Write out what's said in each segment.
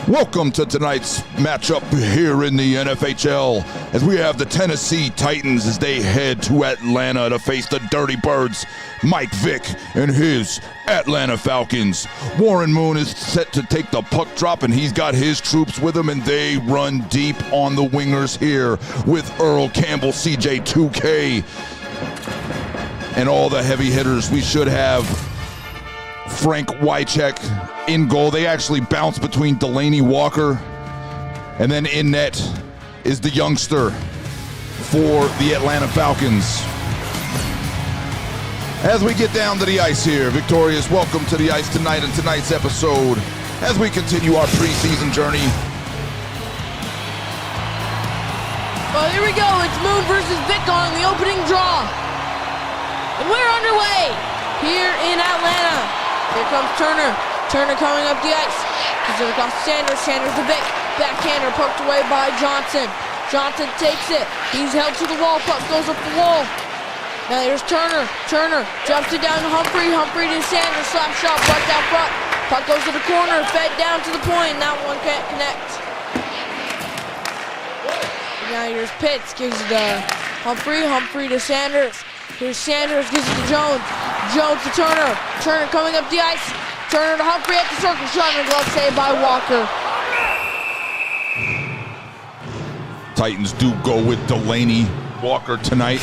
Welcome to tonight's matchup here in the NFHL as we have the Tennessee Titans as they head to Atlanta to face the Dirty Birds, Mike Vick and his Atlanta Falcons. Warren Moon is set to take the puck drop and he's got his troops with him, and they run deep on the wingers here with Earl Campbell, CJ 2K, and all the heavy hitters. We should have Frank Wycheck in goal. They actually bounce between Delaney Walker, and then in net is the youngster for the Atlanta Falcons. As we get down to the ice here, Victorious, welcome to the ice tonight in tonight's episode as we continue our preseason journey. Well, here we go. It's Moon versus Vick on the opening draw. And we're underway here in Atlanta. Here comes Turner. Turner coming up the ice. He's it across Sanders. Sanders to Vick. Backhander poked away by Johnson. Johnson takes it. He's held to the wall. Puck goes up the wall. Now here's Turner. Turner jumps it down to Humphrey. Humphrey to Sanders. Slap shot right down front. Puck goes to the corner. Fed down to the point. That one can't connect. Now here's Pitts. Gives it to Humphrey. Humphrey to Sanders. Here's Sanders. Gives it to Jones. Jones to Turner. Turner coming up the ice. Turner to Humphrey at the circle. Shot and a glove saved by Walker. Titans do go with Delaney Walker tonight,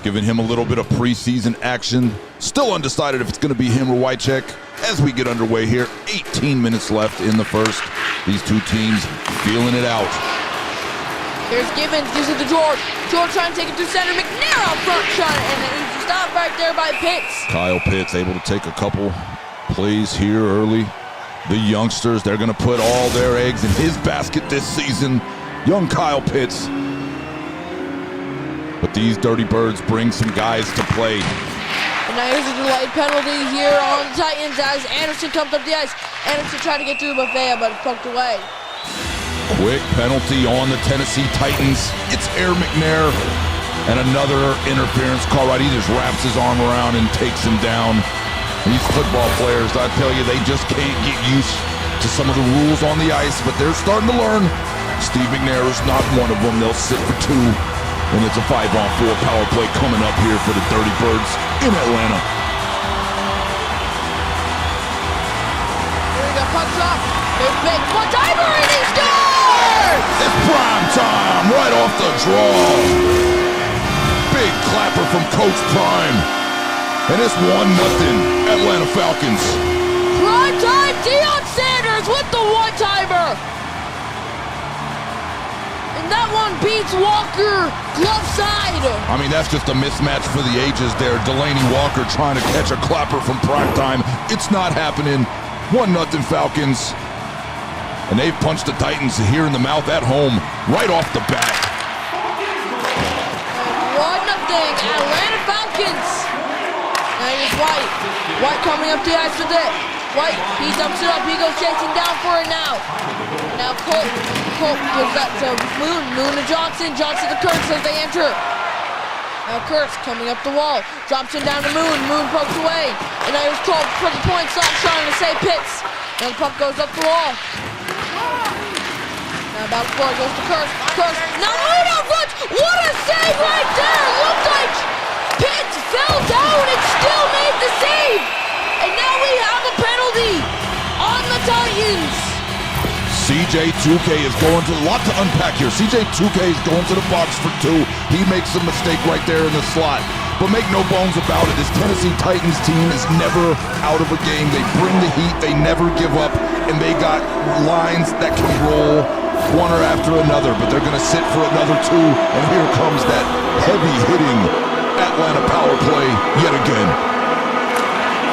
giving him a little bit of preseason action. Still undecided if it's going to be him or Wycheck as we get underway here. 18 minutes left in the first. These two teams feeling it out. Here's Gibbons, gives it to George. George trying to take it through center. McNair out front shot, and then he's stopped right there by Pitts. Kyle Pitts able to take a couple plays here early. The youngsters, they're going to put all their eggs in his basket this season. Young Kyle Pitts. But these Dirty Birds bring some guys to play. And now here's a delayed penalty here on the Titans as Anderson comes up the ice. Anderson tried to get through Buffet, but it's poked away. Quick penalty on the Tennessee Titans. It's Air McNair. And another interference call, right? He just wraps his arm around and takes him down. These football players, I tell you, they just can't get used to some of the rules on the ice, but they're starting to learn. Steve McNair is not one of them. They'll sit for two. And it's a 5-on-4 power play coming up here for the Dirty Birds in Atlanta. Here we go, puck drop. There's Vick. One-timer, and he scores! It's prime time, right off the draw. Big clapper from Coach Prime. And it's 1-0 Atlanta Falcons. Prime time, Deion Sanders with the one-timer. And that one beats Walker glove side. I mean, that's just a mismatch for the ages there. Delaney Walker trying to catch a clapper from prime time. It's not happening. 1-0 Falcons. And they've punched the Titans here in the mouth at home right off the bat. 1-0 Atlanta Falcons. Now here's White. White coming up the ice with it. White, he dumps it up. He goes chasing down for it now. Now Colt gives that to Moon. Moon to Johnson. Johnson to Kurtz as they enter. Now Kurtz coming up the wall. Drops it down to Moon. Moon pokes away. And now here's Colt for the point. Slap shot to save Pitts. Now the puck goes up the wall. Now about the floor goes to Kurtz. Kurtz. Now Moon out front. What a save right there. Looked like Pitts fell down and still made the save. And now we have a penalty on the Titans. CJ 2K is going to, a lot to unpack here. CJ 2K is going to the box for two. He makes a mistake right there in the slot. But make no bones about it, this Tennessee Titans team is never out of a game. They bring the heat, they never give up, and they got lines that can roll one or after another, but they're gonna sit for another two, and here comes that heavy-hitting Atlanta power play yet again.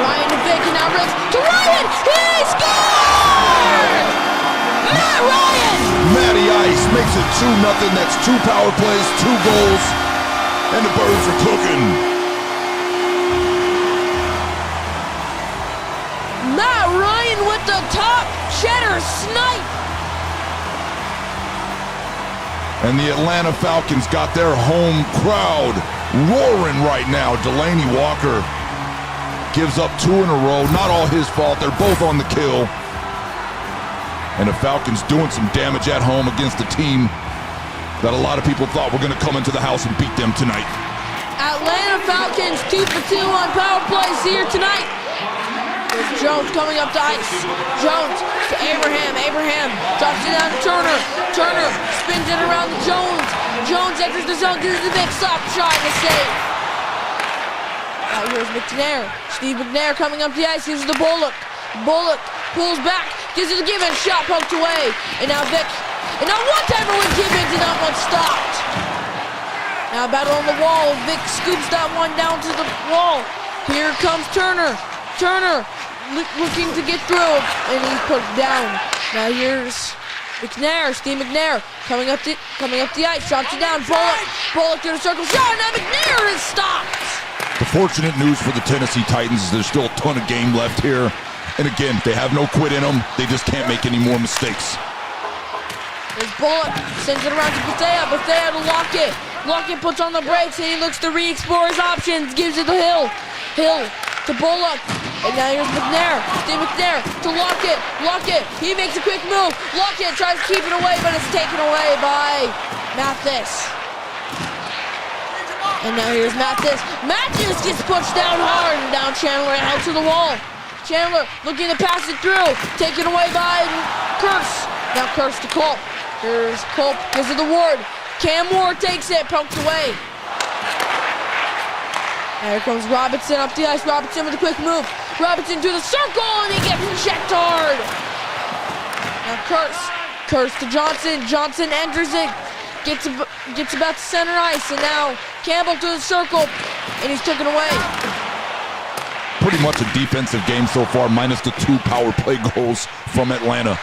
Ryan to Vick, and now Riggs to Ryan! He scored! Matt Ryan! Matty Ice makes it 2-0. That's 2 power plays, 2 goals, and the Birds are cooking. Matt Ryan with the top cheddar snipe. And the Atlanta Falcons got their home crowd roaring right now. Delaney Walker gives up 2 in a row. Not all his fault. They're both on the kill. And the Falcons doing some damage at home against a team that a lot of people thought were going to come into the house and beat them tonight. Atlanta Falcons 2 for 2 on power plays here tonight. There's Jones coming up to ice. Jones to Abraham. Abraham drops it down to Turner. Turner spins it around to Jones. Jones enters the zone. Gives the big stop shot and a save. Now here's McNair. Steve McNair coming up the ice. Gives it to Bullock. Bullock pulls back. Gives it to Gibbons. Shot poked away. And now Vick. And now one timer with Gibbons and that one stopped. Now battle on the wall. Vick scoops that one down to the wall. Here comes Turner. Turner looking to get through, and he's put down. Now here's McNair, Steve McNair coming up the ice, drops it down. Bullock to the circle shot. Now McNair is stopped. The fortunate news for the Tennessee Titans is there's still a ton of game left here, and again, they have no quit in them. They just can't make any more mistakes. There's Bullock, sends it around to Bethea. Bethea to Lockett. Lockett puts on the brakes and he looks to re-explore his options. Gives it to Hill. Hill to Bullock. And now here's McNair. Steve McNair to Lockett. Lockett, he makes a quick move. Lockett tries to keep it away, but it's taken away by Mathis. And now here's Mathis. Mathis gets pushed down hard, and down Chandler and out to the wall. Chandler looking to pass it through. Taken away by Kurtz. Now Kurtz to Culp. Here's Culp, gives it to Ward. Cam Ward takes it, poked away. Here comes Robinson up the ice. Robinson with a quick move. Robinson to the circle, and he gets checked hard. Now Kurtz to Johnson. Johnson enters it. Gets about to center ice, and now Campbell to the circle, and he's taken away. Pretty much a defensive game so far, minus the 2 power play goals from Atlanta.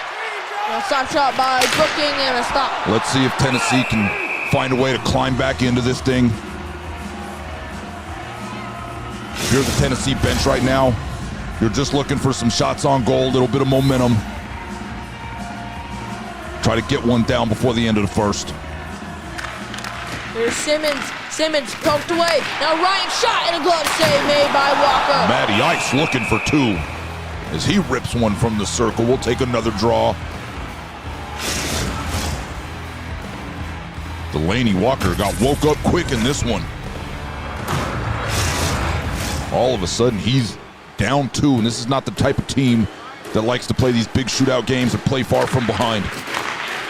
Now stop shot by Brooking and a stop. Let's see if Tennessee can find a way to climb back into this thing. If you're the Tennessee bench right now, you're just looking for some shots on goal, a little bit of momentum. Try to get one down before the end of the first. Here's Simmons. Simmons poked away. Now Ryan shot and a glove save made by Walker. Matty Ice looking for 2 as he rips one from the circle. We'll take another draw. Delaney Walker got woke up quick in this one. All of a sudden, he's down 2, and this is not the type of team that likes to play these big shootout games and play far from behind.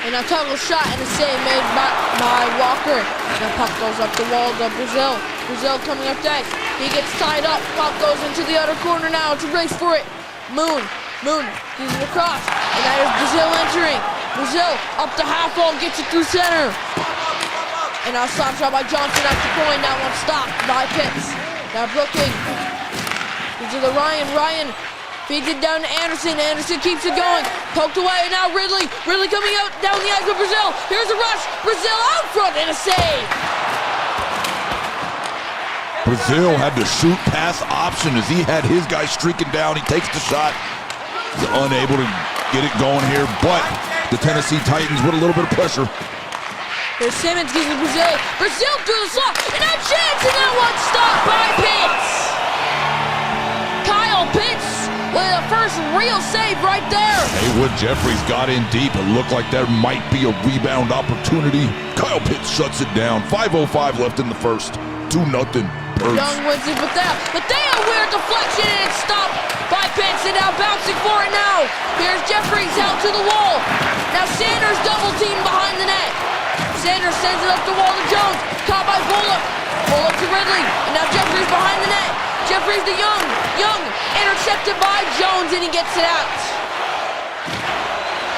And a toggle shot and a save made by Walker. Now puck goes up the wall to Brazil. Brazil coming up next. He gets tied up. Puck goes into the other corner now to race for it. Moon gives it across. And now there's Brazil entering. Brazil up the half wall, gets it through center. And now stop shot by Johnson at the point. That one stopped by Pitts. Now Brooking. Into the Ryan. Ryan feeds it down to Anderson. Anderson keeps it going. Poked away. And now Ridley. Ridley coming out down the ice with Brazil. Here's a rush. Brazil out front and a save. Brazil had the shoot pass option as he had his guy streaking down. He takes the shot. He's unable to get it going here, but the Tennessee Titans with a little bit of pressure. Here's Simmons gives it to Brazil. Brazil through the slot. And now chance, and that one stopped by Pitts. Kyle Pitts with a first real save right there. Haywood Jeffries got in deep. It looked like there might be a rebound opportunity. Kyle Pitts shuts it down. 5:05 left in the first. 2-0. Young wins it with that. But they have weird deflection and it's stopped by Pitts, and now bouncing for it now. Here's Jeffries out to the wall. Now Sanders double team behind the net. Sanders sends it up the wall to Jones. Caught by Bullock. Bullock to Ridley. And now Jeffries behind the net. Jeffries to Young. Young intercepted by Jones, and he gets it out.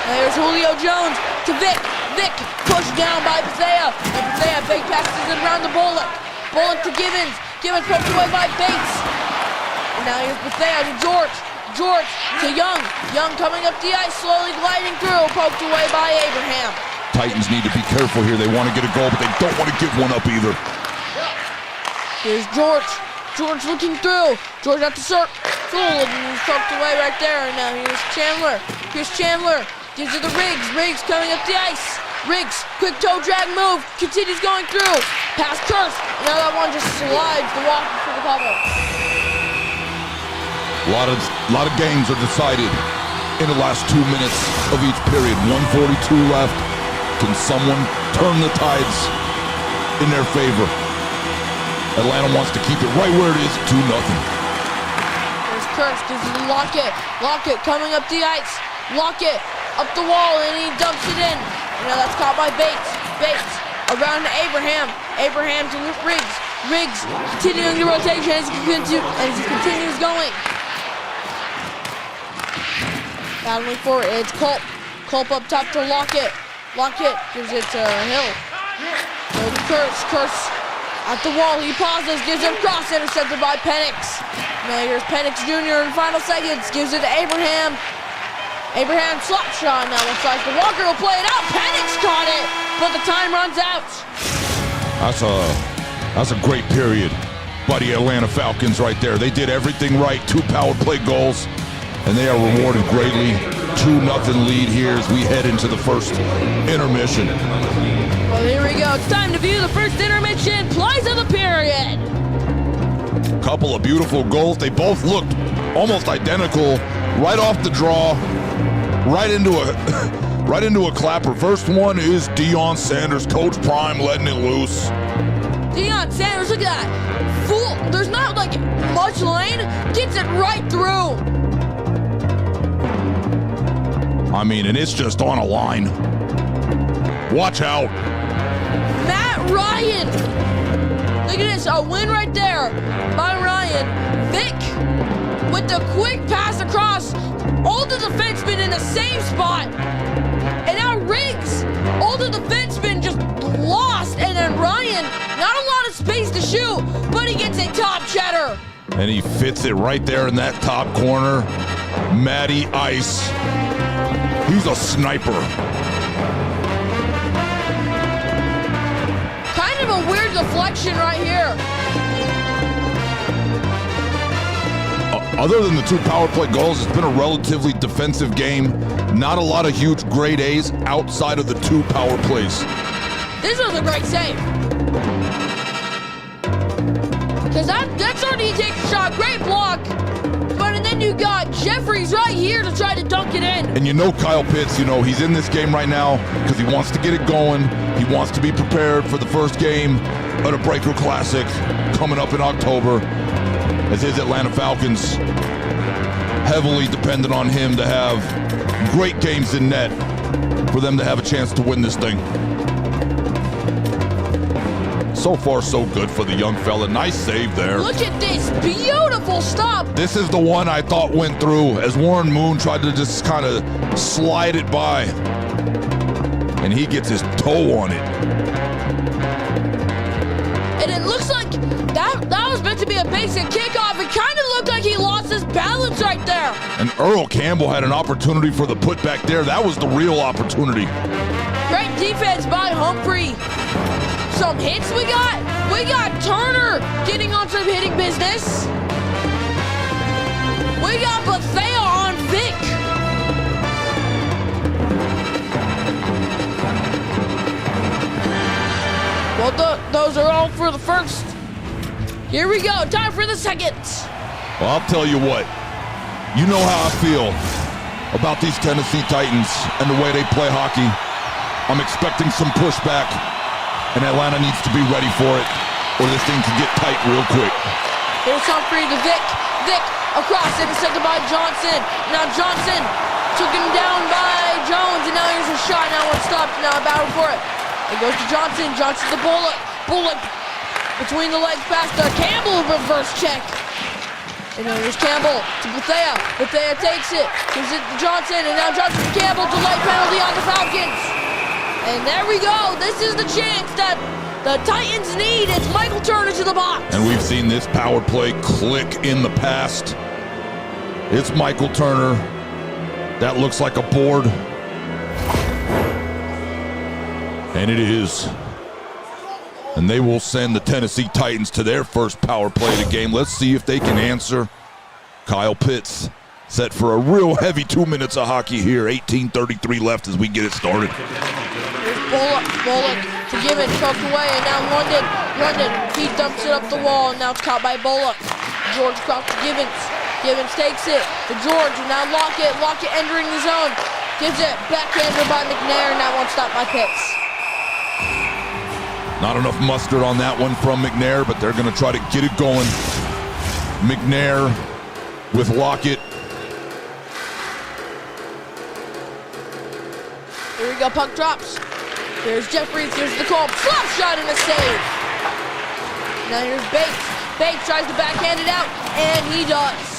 Now here's Julio Jones to Vick. Vick pushed down by Bethea. And Bethea big passes it around to Bullock. Bullock to Gibbons. Gibbons poked away by Bates. And now here's Bethea to George. George to Young. Young coming up the ice, slowly gliding through. Poked away by Abraham. Titans need to be careful here. They want to get a goal, but they don't want to give one up either. Here's George. George looking through. George at the circle. And he's poked away right there. And now here's Chandler. Here's Chandler. Gives it to Riggs. Riggs coming up the ice. Riggs, quick toe drag move, continues going through. Pass Kurtz. Now that one just slides the Walker for the cover. A lot of games are decided in the last 2 minutes of each period. 1:42 left. Can someone turn the tides in their favor? Atlanta wants to keep it right where it is, 2-0. There's Kurtz, gives it to Lockett. Lockett coming up the ice. Lockett up the wall, and he dumps it in. Now that's caught by Bates. Bates around to Abraham. Abraham to Riggs. Riggs continuing the rotation as he continues going. Battling for it. It's Culp. Culp up top to Lockett. Lockett gives it to Hill. Goes to Kurtz. Kurtz at the wall. He pauses. Gives it across. Intercepted by Penix. Now here's Penix Jr. in final seconds. Gives it to Abraham. Abraham slap shot. Now looks like the Walker will play it out. Penix caught it, but the time runs out. That's a great period by the Atlanta Falcons right there. They did everything right. 2 power play goals, and they are rewarded greatly. 2-0 lead here as we head into the first intermission. Well, here we go. It's time to view the first intermission plays of the period. Couple of beautiful goals. They both looked almost identical right off the draw, right into a clapper. First one is Deion Sanders, Coach Prime letting it loose. Deion Sanders, look at that. Full, there's not like much lane, gets it right through. I mean, and it's just on a line. Watch out. Matt Ryan. Look at this, a win right there by Ryan. Vick with the quick pass across. All the defensemen in the same spot. And now Riggs, all the defensemen just lost. And then Ryan, not a lot of space to shoot, but he gets a top cheddar. And he fits it right there in that top corner. Matty Ice. He's a sniper. Kind of a weird deflection right here. Other than the 2 power play goals, it's been a relatively defensive game. Not a lot of huge grade A's outside of the 2 power plays. This was a great save. Because that's already takes a shot. Great block. And then you got Jeffries right here to try to dunk it in. And you know Kyle Pitts, he's in this game right now because he wants to get it going. He wants to be prepared for the first game of the Breaker Classic coming up in October, as his Atlanta Falcons heavily dependent on him to have great games in net for them to have a chance to win this thing. So far, so good for the young fella. Nice save there. Look at this beautiful stop. This is the one I thought went through as Warren Moon tried to just kind of slide it by. And he gets his toe on it. And it looks like that was meant to be a basic kickoff. It kind of looked like he lost his balance right there. And Earl Campbell had an opportunity for the putback there. That was the real opportunity. Great defense by Humphrey. Some hits we got. We got Turner getting on some hitting business. We got Bethea on Vick. Well, those are all for the first. Here we go. Time for the second. Well, I'll tell you what. You know how I feel about these Tennessee Titans and the way they play hockey. I'm expecting some pushback. And Atlanta needs to be ready for it, or this thing can get tight real quick. Here's Humphrey to Vick. Vick across, intercepted by Johnson. Now Johnson took him down by Jones, and now here's a shot. Now one stopped. Now a battle for it. It goes to Johnson. Johnson to Bullock. Bullock between the legs pass to Campbell. Reverse check. And now here's Campbell to Bethea. Bethea takes it. Gives it to Johnson, and now Johnson to Campbell. Delay penalty on the Falcons. And there we go. This is the chance that the Titans need. It's Michael Turner to the box. And we've seen this power play click in the past. It's Michael Turner. That looks like a board. And it is. And they will send the Tennessee Titans to their first power play of the game. Let's see if they can answer. Kyle Pitts set for a real heavy 2 minutes of hockey here. 18:33 left as we get it started. Bullock to give it, choked away, and now London, he dumps it up the wall, and now it's caught by Bullock. George Croft to Givens. Givens takes it to George, and now Lockett entering the zone. Gives it, backhander by McNair, and that one stopped by Pitts. Not enough mustard on that one from McNair, but they're going to try to get it going. McNair with Lockett. Here we go, puck drops. Here's Jeffries, here's the call. Slap shot and a save. Now here's Bates. Bates tries to backhand it out, and he does.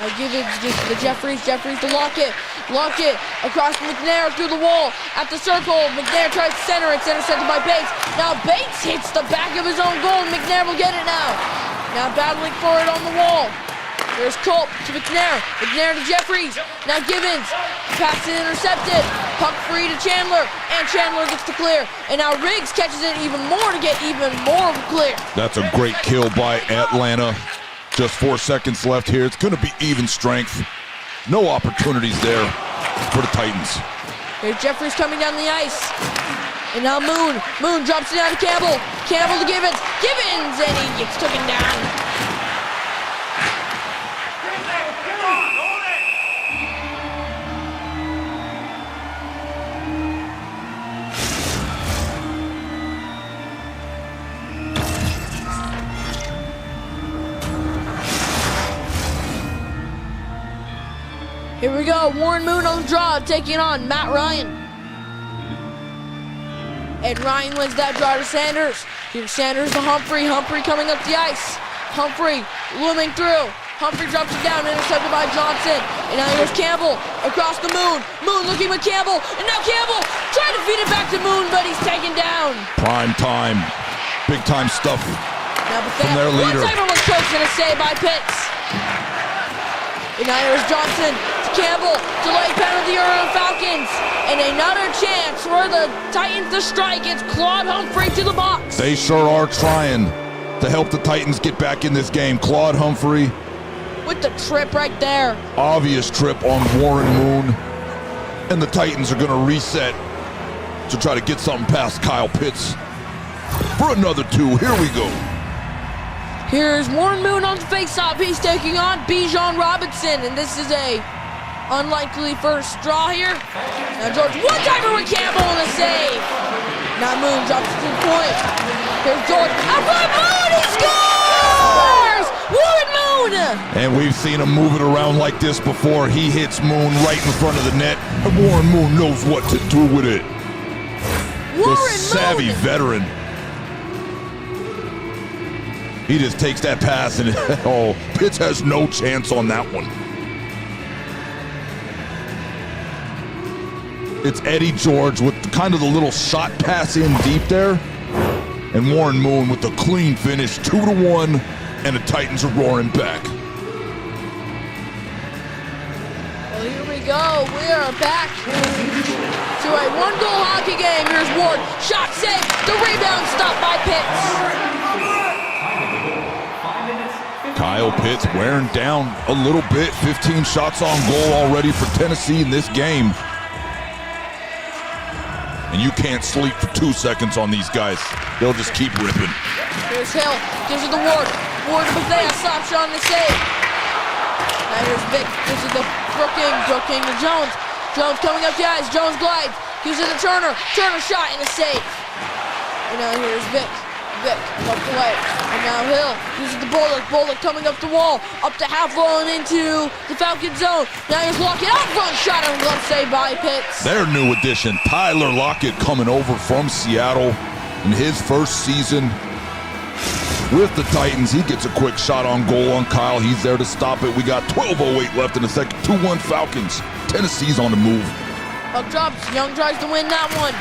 Now Givens gives to Jeffries to Lockett. Lockett across McNair through the wall at the circle. McNair tries to center, it's intercepted by Bates. Now Bates hits the back of his own goal, and McNair will get it now. Now battling for it on the wall. There's Culp to McNair. McNair to Jeffries. Now Givens. Pass is intercepted. Puck free to Chandler. And Chandler gets the clear. And now Riggs catches it even more to get even more of a clear. That's a great kill by Atlanta. Just 4 seconds left here. It's going to be even strength. No opportunities there for the Titans. Here's Jeffries coming down the ice. And now Moon. Moon drops it down to Campbell. Campbell to Givens. Givens! And he gets taken down. Here we go, Warren Moon on the draw, taking on Matt Ryan. And Ryan wins that draw to Sanders. Here's Sanders to Humphrey. Humphrey coming up the ice. Humphrey looming through. Humphrey drops it down, intercepted by Johnson. And now here's Campbell across the Moon. Moon looking with Campbell. And now Campbell trying to feed it back to Moon, but he's taken down. Prime time. Big time stuff from their leader. One-timer was close and a save by Pitts. And now here's Johnson. Campbell, delayed penalty on the Falcons, and another chance for the Titans to strike. It's Claude Humphrey to the box. They sure are trying to help the Titans get back in this game. Claude Humphrey. With the trip right there. Obvious trip on Warren Moon. And the Titans are going to reset to try to get something past Kyle Pitts for another 2. Here we go. Here's Warren Moon on the face-off. He's taking on Bijan Robinson, and this is a unlikely first draw here. Now George, one-timer with Campbell and a save. Now Moon drops it to the point. Here's George. Out front, Moon, he scores! Warren Moon! And we've seen him move it around like this before. He hits Moon right in front of the net, and Warren Moon knows what to do with it. The savvy veteran. He just takes that pass and, oh, Pitts has no chance on that one. It's Eddie George with kind of the little shot pass in deep there. And Warren Moon with the clean finish, 2-1, and the Titans are roaring back. Well, here we go. We are back to a one-goal hockey game. Here's Ward. Shot saved. The rebound stopped by Pitts. Kyle Pitts wearing down a little bit. 15 shots on goal already for Tennessee in this game. And you can't sleep for 2 seconds on these guys. They'll just keep ripping. Here's Hill. Gives it to Ward. Ward to Bethea. Slap shot on the save. Now here's Vick. Gives it to Brooking to Jones. Jones coming up the ice. Jones glides. Gives it to Turner. Turner shot and a save. And now here's Vick. Vick up the way. And now Hill uses the Bullock. Bullock coming up the wall. Up to half wall and into the Falcon zone. Now here's Lockett. Out front shot and glove save by Pitts. Their new addition, Tyler Lockett, coming over from Seattle in his first season with the Titans. He gets a quick shot on goal on Kyle. He's there to stop it. We got 12:08 left in the second. 2-1 Falcons. Tennessee's on the move. Puck drops. Young tries to win that one.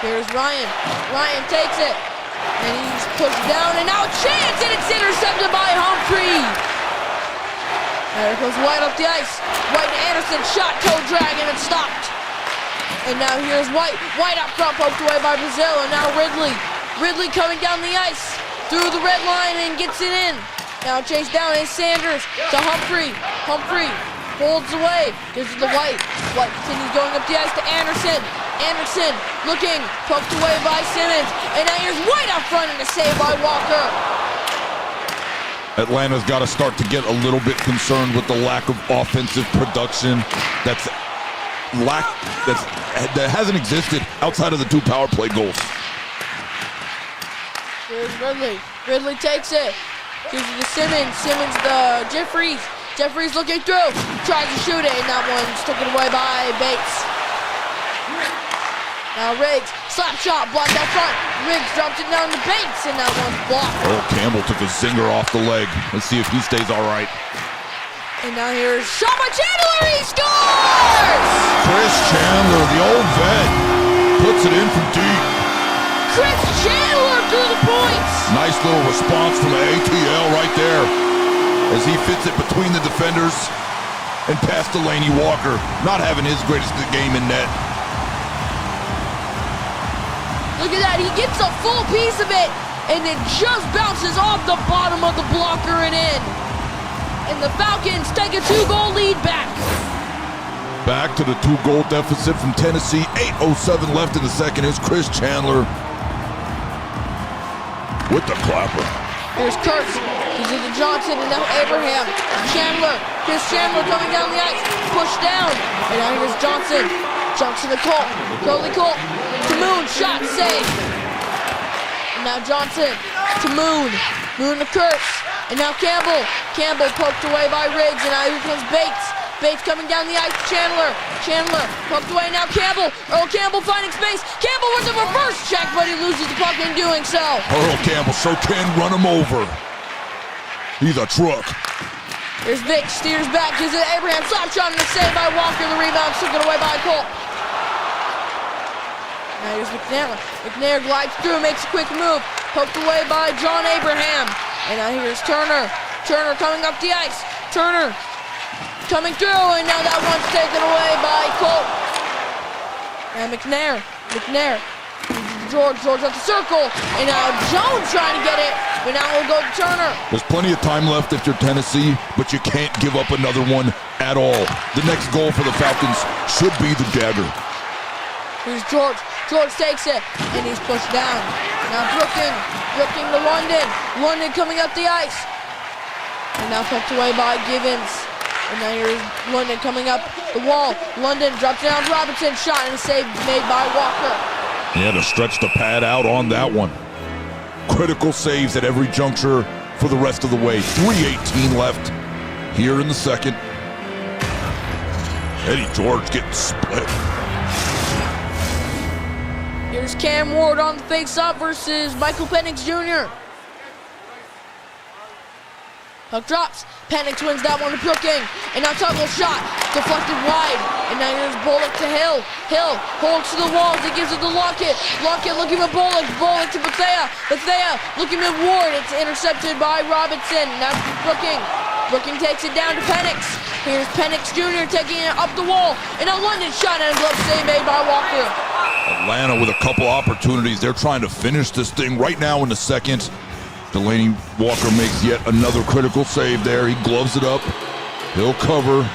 Here's Ryan. Ryan takes it. And he's pushed down, and now a chance, and it's intercepted by Humphrey. There goes White up the ice. White to Anderson, shot, toe drag, and it's stopped. And now here's White. White up front, poked away by Brazil, and now Ridley. Ridley coming down the ice, through the red line, and gets it in. Now chased down is Sanders to Humphrey. Humphrey holds away, gives it to White. White continues going up the ice to Anderson. Anderson looking, poked away by Simmons. And now here's White out front and a save by Walker. Atlanta's got to start to get a little bit concerned with the lack of offensive production that hasn't existed outside of the 2 power play goals. Here's Ridley. Ridley takes it. Gives it to Simmons. Simmons to Jeffries. Jeffries looking through. Tries to shoot it, and that one's taken away by Bates. Now Riggs, slap shot, blocked out front. Riggs drops it down to Bates, and that one's blocked. Oh, Campbell took a zinger off the leg. Let's see if he stays all right. And now here's shot by Chandler, he scores! Chris Chandler, the old vet, puts it in from deep. Chris Chandler through the points. Nice little response from ATL right there as he fits it between the defenders and past Delaney Walker, not having his greatest game in net. Look at that, he gets a full piece of it, and it just bounces off the bottom of the blocker and in. And the Falcons take a 2-goal lead back. Back to the 2-goal deficit from Tennessee. 8:07 left in the second. Here's Chris Chandler with the clapper. Here's Kurtz, he's into Johnson, and now Abraham. Chandler, Chris Chandler coming down the ice, pushed down. And now here's Johnson. Johnson to Colt, Curly Colt, to Moon, shot, save. And now Johnson to Moon, Moon to Kurtz. And now Campbell, Campbell poked away by Riggs, and now here comes Bates. Bates coming down the ice, Chandler, Chandler poked away, now Campbell, Earl Campbell finding space. Campbell with the reverse check, but he loses the puck in doing so. Earl Campbell sure can run him over. He's a truck. Here's Vick, steers back, gives it to Abraham, slap shot and a save by Walker, the rebound taken away by Colt. Now here's McNair. McNair glides through, makes a quick move, poked away by John Abraham. And now here's Turner. Turner coming up the ice. Turner coming through, and now that one's taken away by Colt. And McNair. McNair. George at the circle, and now Jones trying to get it, but now we'll go to Turner. There's plenty of time left if you're Tennessee, but you can't give up another one at all. The next goal for the Falcons should be the dagger. Here's George. George takes it, and he's pushed down. Now Brooking to London. London coming up the ice. And now tucked away by Givens. And now here's London coming up the wall. London drops down Robinson, shot and a save made by Walker. Yeah, to stretch the pad out on that one. Critical saves at every juncture for the rest of the way. 3:18 left here in the second. Eddie George getting split. Here's Cam Ward on the face-off versus Michael Penix Jr. Puck drops. Penix wins that one to Brooking. And now Tuggle shot. Deflected wide. And now here's Bullock to Hill. Hill holds to the walls. He gives it to Lockett. Lockett looking at Bullock. Bullock to Bethea. Bethea looking at Ward. It's intercepted by Robinson. Now Brooking. Brooking takes it down to Penix. Here's Penix Jr. taking it up the wall. And now London shot and a glove save made by Walker. Atlanta with a couple opportunities. They're trying to finish this thing right now in the second. Delaney Walker makes yet another critical save there. He gloves it up. He'll cover.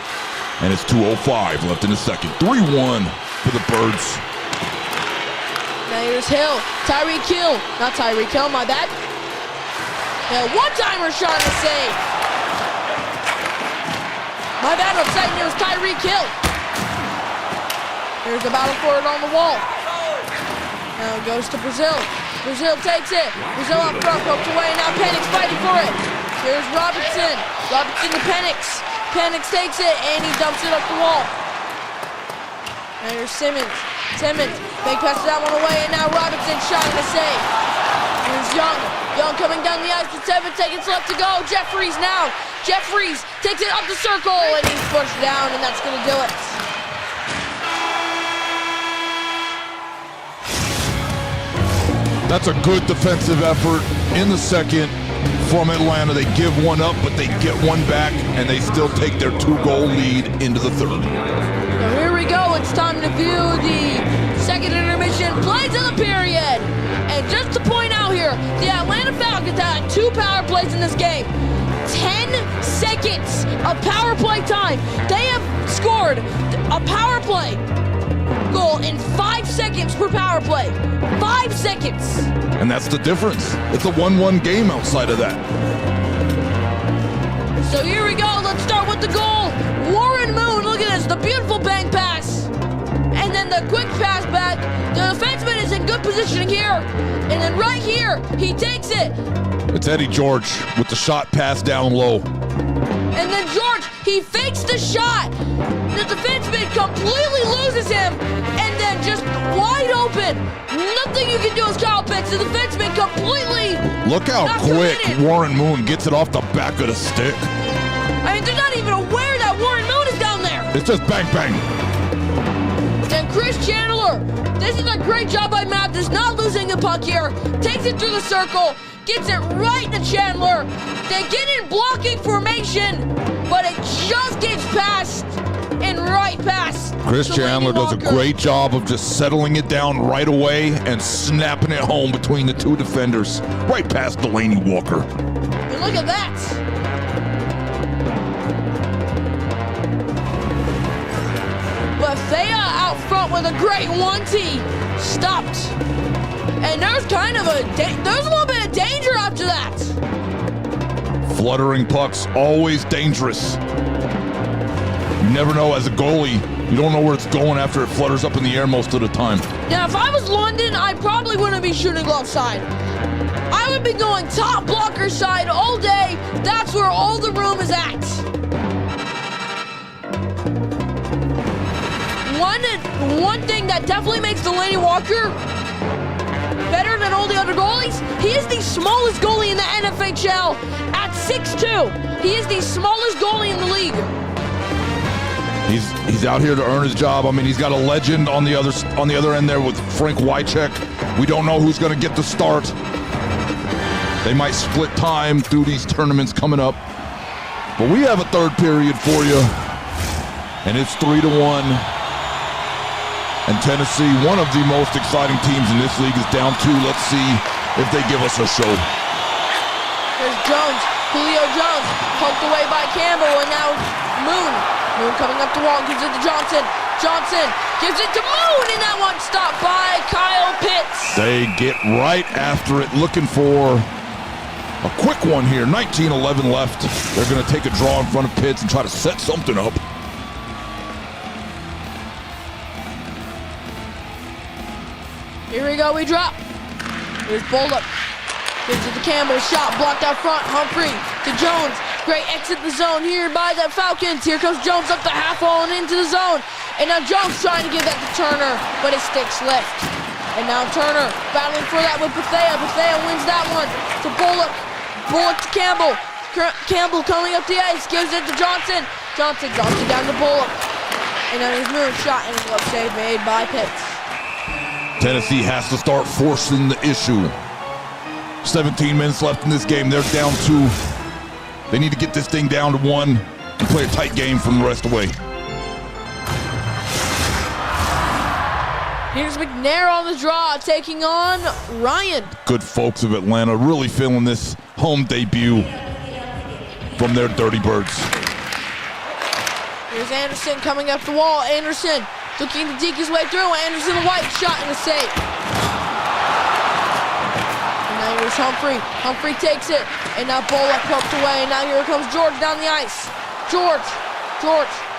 And it's 2:05 left in the second. 3-1 for the Birds. Now here's Hill. Tyreek Hill. Not Tyreek Hill, my bad. Hill, one-timer shot and a save. My bad, I'm saying it was Tyreek Hill. Here's the battle for it on the wall. Now it goes to Brazil. Brazil takes it. Brazil up front, poked away, and now Penix fighting for it. Here's Robinson. Robinson to Penix. Penix takes it, and he dumps it up the wall. Now here's Simmons. Simmons, big passes that one away, and now Robinson shot and a save. Here's Young. Young coming down the ice with 7 seconds left to go. Jeffries now. Jeffries takes it up the circle, and he's pushed down, and that's going to do it. That's a good defensive effort in the second from Atlanta. They give one up, but they get one back, and they still take their 2-goal lead into the third. So here we go. It's time to view the second intermission plays of the period. And just to point out here, the Atlanta Falcons had 2 power plays in this game. 10 seconds of power play time. They have scored a power play goal in 5 seconds per power play. 5 seconds. And that's the difference. It's a 1-1 game outside of that. So here we go. Let's start with the goal. Warren Moon, look at this, the beautiful bank pass. And then the quick pass back. The defenseman is in good position here. And then right here, he takes it. It's Eddie George with the shot pass down low. And then George, he fakes the shot. The defenseman completely loses him. And then just wide open. Nothing you can do as Kyle Pitts. The defenseman completely. Look how quick Warren Moon gets it off the back of the stick. I mean, they're not even aware that Warren Moon is down there. It's just bang, bang. Then Chris Chandler, this is a great job by Mathis, not losing the puck here. Takes it through the circle, gets it right to Chandler. They get in blocking formation, but it just gets past and right past. Chris Chandler does a great job of just settling it down right away and snapping it home between the two defenders, right past Delaney Walker. And look at that. Bethea out front with a great 1-2. Stopped. And there's kind of there's a little bit of danger after that. Fluttering pucks, always dangerous. You never know as a goalie, you don't know where it's going after it flutters up in the air most of the time. Now, if I was London, I probably wouldn't be shooting glove side. I would be going top blocker side all day. That's where all the room is at. One thing that definitely makes Delaney Walker better than all the other goalies, he is the smallest goalie in the NFHL at 6'2". He is the smallest goalie in the league. He's out here to earn his job. I mean, he's got a legend on the other end there with Frank Wycheck. We don't know who's going to get the start. They might split time through these tournaments coming up. But we have a third period for you, and it's 3-1. And Tennessee, one of the most exciting teams in this league, is down 2. Let's see if they give us a show. There's Jones, Julio Jones, poked away by Campbell, and now Moon. Moon coming up the wall, gives it to Johnson. Johnson gives it to Moon, and that one stopped by Kyle Pitts. They get right after it, looking for a quick one here. 19-11 left. They're going to take a draw in front of Pitts and try to set something up. Here we go, we drop. Here's Bullock. Gives it to Campbell, shot blocked out front. Humphrey to Jones. Great exit the zone here by the Falcons. Here comes Jones up the half wall and into the zone. And now Jones trying to give that to Turner, but his stick slipped. And now Turner battling for that with Bethea. Bethea wins that one to Bullock. Bullock to Campbell. Campbell coming up the ice, gives it to Johnson. Johnson drops it down to Bullock. And now here's Moon, shot and a glove save made by Pitts. Tennessee has to start forcing the issue. 17 minutes left in this game. They're down 2. They need to get this thing down to 1 and play a tight game from the rest away. Here's McNair on the draw, taking on Ryan. Good folks of Atlanta really feeling this home debut from their Dirty Birds. Here's Anderson coming up the wall. Anderson looking to deke his way through. Anderson White shot and a save. And now here's Humphrey. Humphrey takes it. And now Bullock poked away. And now here comes George down the ice. George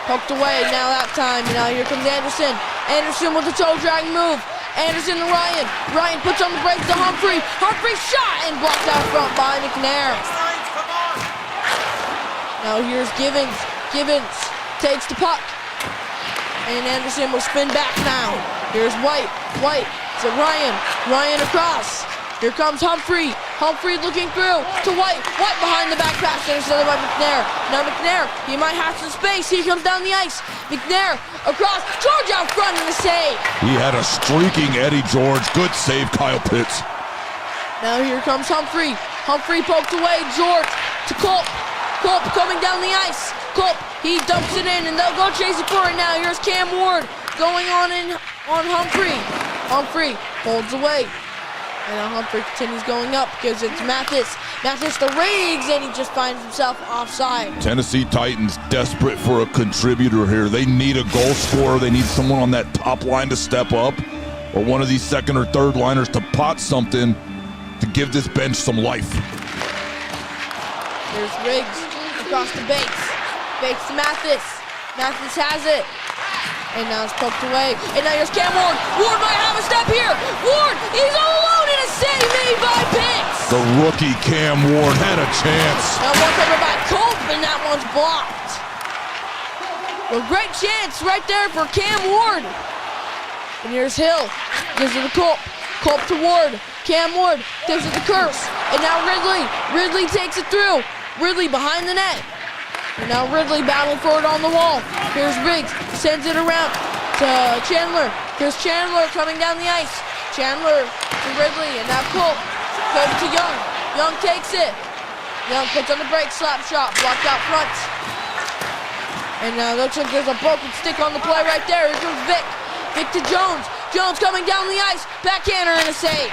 poked away. Now that time. And now here comes Anderson. Anderson with the toe drag move. Anderson to Ryan. Ryan puts on the brakes to Humphrey. Humphrey shot and blocked out front by McNair. Now here's Givens. Givens takes the puck. And Anderson will spin back now. Here's White. White to Ryan. Ryan across. Here comes Humphrey. Humphrey looking through to White. White behind the back pass intercepted by McNair. Now McNair, he might have some space. He comes down the ice. McNair across. George out front in the save. He had a streaking Eddie George. Good save, Kyle Pitts. Now here comes Humphrey. Humphrey poked away. George to Culp. Culp coming down the ice. Culp, he dumps it in, and they'll go chase it for it now. Here's Cam Ward going on Humphrey. Humphrey holds away. And now Humphrey continues going up, gives it to Mathis. Mathis the rigs, and he just finds himself offside. Tennessee Titans desperate for a contributor here. They need a goal scorer. They need someone on that top line to step up, or one of these second or third liners to pot something to give this bench some life. Here's Riggs. across to Bates. Bates to Mathis. Mathis has it. And now it's poked away. And now here's Cam Ward. Ward might have a step here. Ward, he's all alone in a save made by Pitts. The rookie Cam Ward had a chance. Now one cover by Culp, and that one's blocked. A great chance right there for Cam Ward. And here's Hill. Gives it to Culp. Culp to Ward. Cam Ward gives it to Curse. And now Ridley. Ridley takes it through. Ridley behind the net. And now Ridley battling for it on the wall. Here's Riggs, sends it around to Chandler. Here's Chandler coming down the ice. Chandler to Ridley, and now Culp. Culp to Young. Young takes it. Young puts on the break, slap shot, blocked out front. And now looks like there's a broken stick on the play right there. Here comes Vick. Vick to Jones. Jones coming down the ice. Backhander and a save.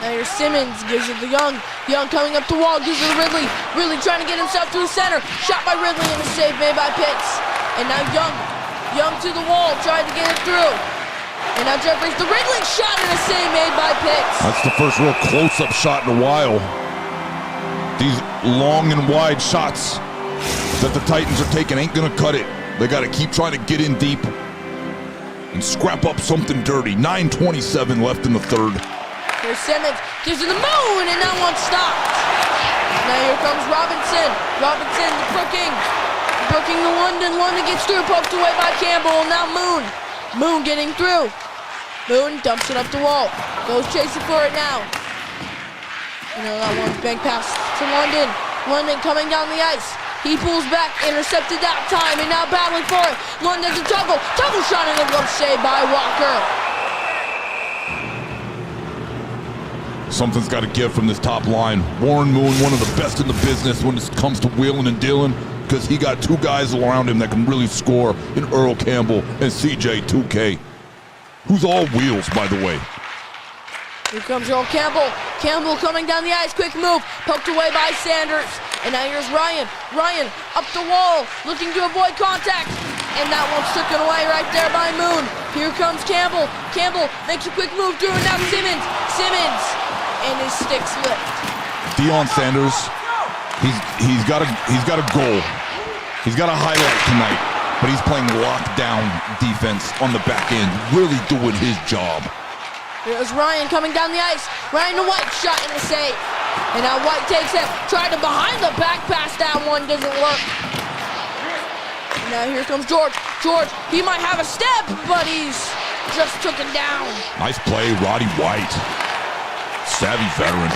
Now here's Simmons, gives it to Young. Young coming up the wall, gives it to Ridley. Ridley trying to get himself to the center. Shot by Ridley and a save made by Pitts. And now Young. Young to the wall, trying to get it through. And now Jeffries to Ridley, shot and a save made by Pitts. That's the first real close-up shot in a while. These long and wide shots that the Titans are taking ain't gonna cut it. They gotta keep trying to get in deep and scrap up something dirty. 9:27 left in the third. Here's Simmons, gives it the moon, and that one stopped. Now here comes Robinson. Robinson to Brooking. Brooking to London. London gets through, poked away by Campbell. Now Moon. Moon getting through. Moon dumps it up the wall. Goes chasing for it now. You know, that one's bank pass to London. London coming down the ice. He pulls back, intercepted that time, and now battling for it. London to Tuggle. Tuggle shot in the glove, saved by Walker. Something's got to give from this top line. Warren Moon, one of the best in the business when it comes to wheeling and dealing, because he got two guys around him that can really score in Earl Campbell and CJ 2K, who's all wheels, by the way. Here comes Earl Campbell. Campbell coming down the ice, quick move, poked away by Sanders. And now here's Ryan. Ryan up the wall, looking to avoid contact. And that one's taken away right there by Moon. Here comes Campbell. Campbell makes a quick move through, and now Simmons. Simmons. And his stick slipped. Deion Sanders, he's got a goal. He's got a highlight tonight, but he's playing lockdown defense on the back end, really doing his job. Here's Ryan coming down the ice. Ryan to White, shot in the save. And now White takes it, tried to behind the back pass, that one doesn't work. And now here comes George. George, he might have a step, but he's just took it down. Nice play, Roddy White. Savvy veteran.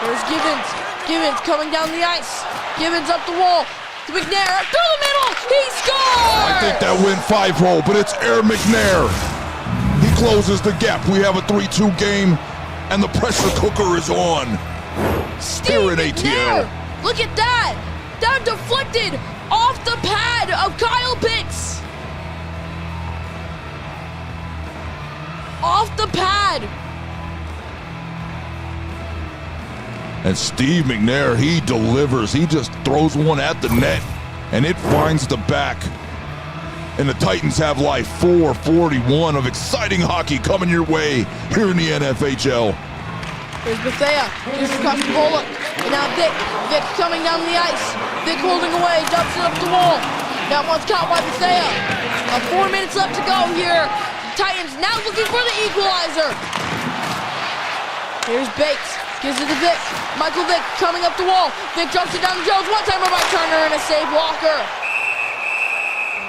There's Gibbons. Gibbons coming down the ice. Gibbons up the wall. To McNair, through the middle, he scores! I think that went 5-0, but it's Air McNair. He closes the gap. We have a 3-2 game, and the pressure cooker is on. Steve Here in McNair, ATL. look at that. That deflected off the pad of Kyle Pitts. Off the pad. And Steve McNair, he delivers. He just throws one at the net, and it finds the back. And the Titans have life. 4:41 of exciting hockey coming your way here in the NFHL. Here's Bethea. Here's Kostovola. And now Vick. Vick coming down the ice. Vick holding away, dumps it up the wall. That one's caught by Bethea. 4 minutes left to go here. Titans now looking for the equalizer. Here's Bates. Gives it to Vick. Michael Vick coming up the wall. Vick drops it down to Jones. One-timer by Turner and a save Walker.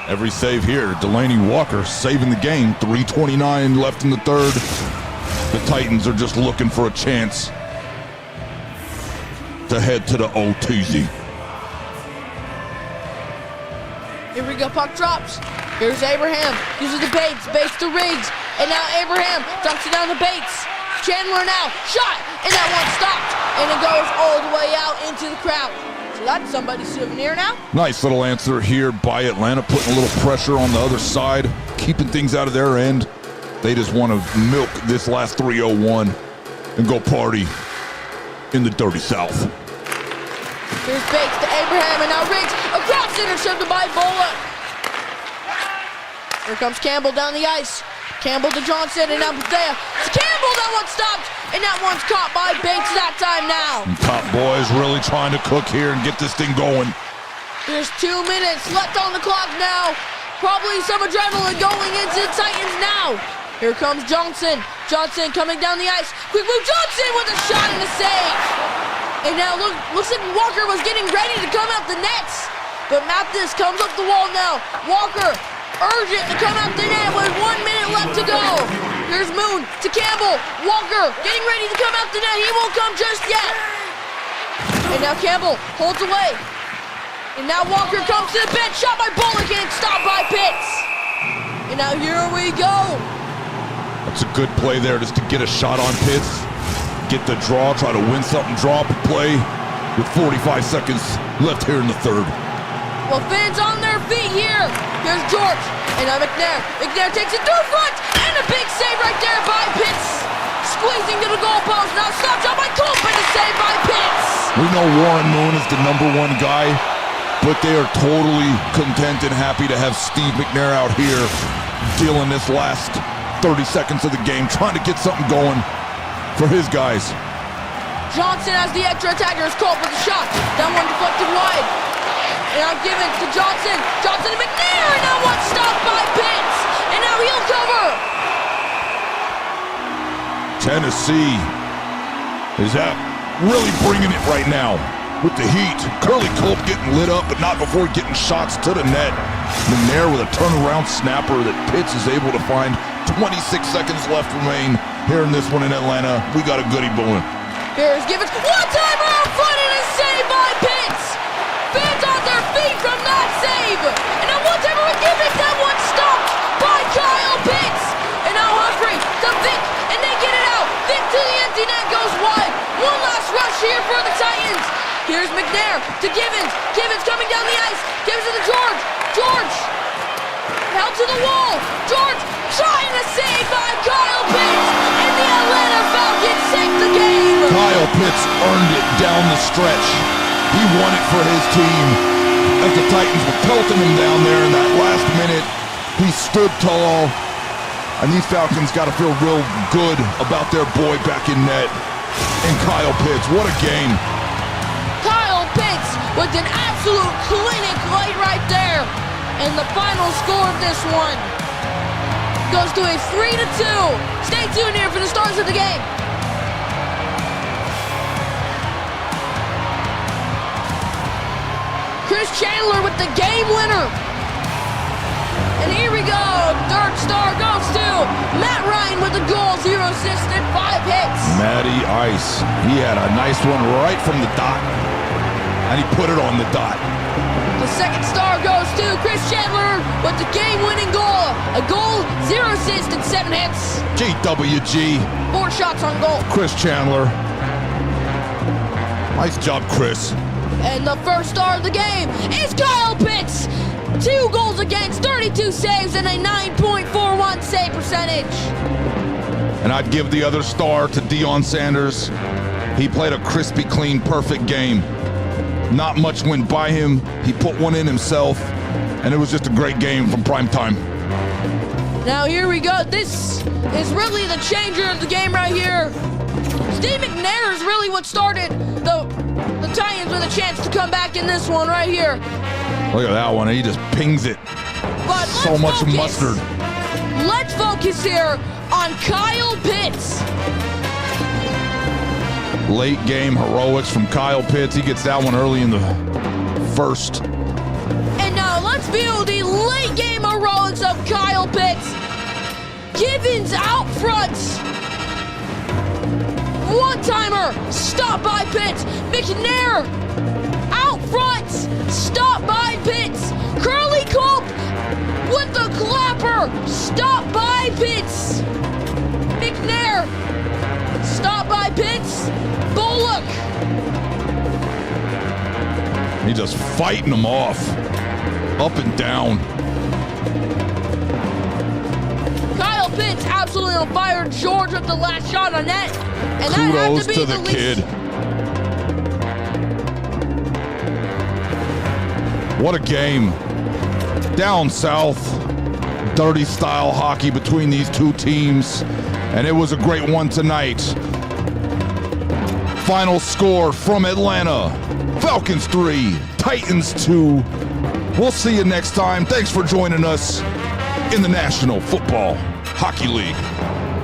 Every save here, Delaney Walker saving the game. 3:29 left in the third. The Titans are just looking for a chance to head to the OTZ. Here we go, puck drops. Here's Abraham. Gives it to Bates. Bates to Riggs. And now Abraham drops it down to Bates. Chandler now, shot, and that one stopped, and it goes all the way out into the crowd. So that's somebody's souvenir now. Nice little answer here by Atlanta, putting a little pressure on the other side, keeping things out of their end. They just want to milk this last 3:01 and go party in the dirty South. Here's Bates to Abraham, and now Riggs across, intercepted by Bullock. Here comes Campbell down the ice. Campbell to Johnson, and now Bethea. It's Campbell, that one stopped, and that one's caught by Bates that time now. And Top Boys really trying to cook here and get this thing going. There's 2 minutes left on the clock now. Probably some adrenaline going into the Titans now. Here comes Johnson. Johnson coming down the ice. Quick move, Johnson with a shot and a save. And now looks like Walker was getting ready to come out the nets. But Mathis comes up the wall now. Walker, urgent to come out the net with 1 minute left to go. Here's Moon to Campbell. Walker getting ready to come out the net. He won't come just yet. And now Campbell holds away. And now Walker comes to the bench. Shot by Bullock and stopped by Pitts. And now here we go. That's a good play there just to get a shot on Pitts. Get the draw, try to win something, draw up a play with 45 seconds left here in the third. Well, fans on their feet here. Here's George, and now McNair. McNair takes it through front, and a big save right there by Pitts. Squeezing to the goalpost, now stopped out by Colpin, a save by Pitts. We know Warren Moon is the #1 guy, but they are totally content and happy to have Steve McNair out here dealing this last 30 seconds of the game, trying to get something going for his guys. Johnson has the extra attackers. Colt with the shot. That one deflected wide. And now given to Johnson. Johnson to McNair. And now one stopped by Pitts. And now he'll cover. Tennessee is out really bringing it right now with the heat. Curly Culp getting lit up, but not before getting shots to the net. McNair with a turnaround snapper that Pitts is able to find. 26 seconds left remain here in this one in Atlanta. We got a goodie booing. Here's Givens. One-timer out front and a save by Pitts. Fans on their feet from that save. And now one-timer with Givens. That one stopped by Kyle Pitts. And now Humphrey to Vick, and they get it out. Vick to the empty net, goes wide. One last rush here for the Titans. Here's McNair to Givens. Givens coming down the ice. Givens to the George. George held to the wall. George trying to save by Kyle Pitts. And the Atlanta Falcons take the game. Kyle Pitts earned it down the stretch. He won it for his team. As the Titans were pelting him down there in that last minute, he stood tall. And these Falcons got to feel real good about their boy back in net. And Kyle Pitts, what a game. Kyle Pitts with an absolute clinic late right there. And the final score of this one goes to a 3-2. Stay tuned here for the stars of the game. Chris Chandler with the game winner. And here we go. Third star goes to Matt Ryan with the goal, 0 assists and 5 hits. Matty Ice, he had a nice one right from the dot. And he put it on the dot. The second star goes to Chris Chandler with the game-winning goal. A goal, 0 assists and 7 hits. GWG. 4 shots on goal. Chris Chandler. Nice job, Chris. And the first star of the game is Kyle Pitts. 2 goals against, 32 saves, and a 9.41 save percentage. And I'd give the other star to Deion Sanders. He played a crispy, clean, perfect game. Not much went by him. He put one in himself, and it was just a great game from prime time. Now here we go. This is really the changer of the game right here. Steve McNair is really what started the Titans with a chance to come back in this one right here. Look at that one. He just pings it. But so much focus. mustard. Let's focus here on Kyle Pitts. Late game heroics from Kyle Pitts. He gets that one early in the first. And now let's view the late game heroics of Kyle Pitts. Givens out front. One-timer, stopped by Pitts. McNair, out front, stopped by Pitts. Curly Culp with the clapper, stopped by Pitts. McNair, stopped by Pitts. Bullock. He's just fighting them off, up and down. Kyle Pitts absolutely on fire. George with the last shot on net. And that had Kudos to be to the least. kid. What a game. Down south, dirty style hockey between these two teams, and it was a great one tonight. Final score from Atlanta: Falcons 3, Titans 2. We'll see you next time. Thanks for joining us in the National Football Hockey League.